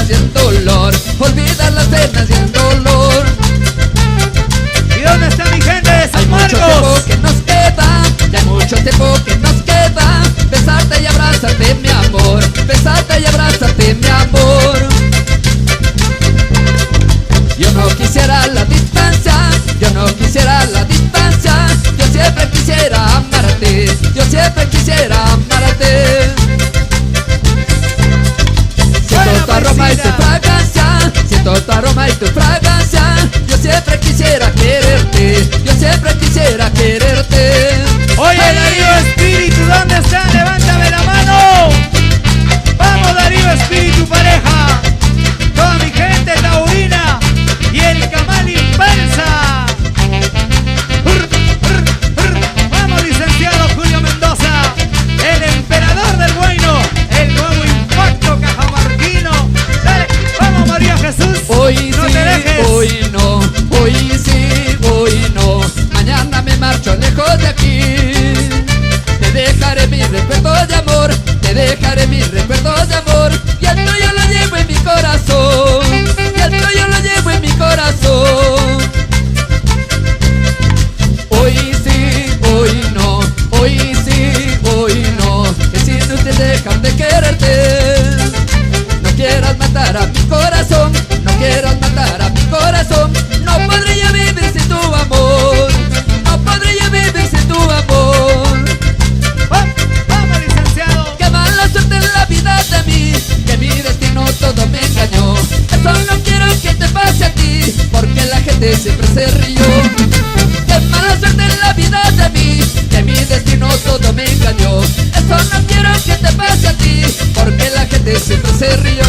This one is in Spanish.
y el dolor, olvidar las penas y el dolor. ¿Y dónde está mi gente de San Marcos? Hay mucho tiempo que nos queda, ya hay mucho tiempo que nos queda. Besarte y abrazarte, mi amor, besarte y abrazarte, mi amor. Yo no quisiera la distancia, yo no quisiera la distancia. Yo siempre quisiera amarte, yo siempre quisiera amarte. Siento tu aroma y tu fragancia, siento tu aroma y tu fragancia. Yo siempre quisiera quererte, yo siempre quisiera quererte. Oye, Darío Espíritu, ¿dónde está? Levántame la mano. Vamos, Darío Espíritu, pareja. Toda mi gente taurina y el camal inversa. Vamos, licenciado Julio Mendoza, el emperador del bueno, el nuevo impacto cajamarquino. Dale, vamos, María Jesús. Hoy no sí, te dejes. hoy no, hoy sí, hoy no. Mañana me marcho lejos de aquí. Te dejaré mis recuerdos de amor, te dejaré mis recuerdos de amor. Y el tuyo lo llevo en mi corazón, y el tuyo lo llevo en mi corazón. Hoy sí, hoy no, hoy sí, hoy no. Es inútil dejar de quererte. No quieras matar a mi corazón, no quieras matar a mi corazón. No podría vivir sin tu amor, no podría vivir sin tu amor. Vamos, licenciado. Qué mala suerte en la vida de mí, que mi destino todo me engañó. Eso no quiero que te pase a ti, porque la gente siempre se rió. Qué mala suerte en la vida de mí, que mi destino todo me engañó. Eso no quiero que te pase a ti, porque la gente siempre se rió.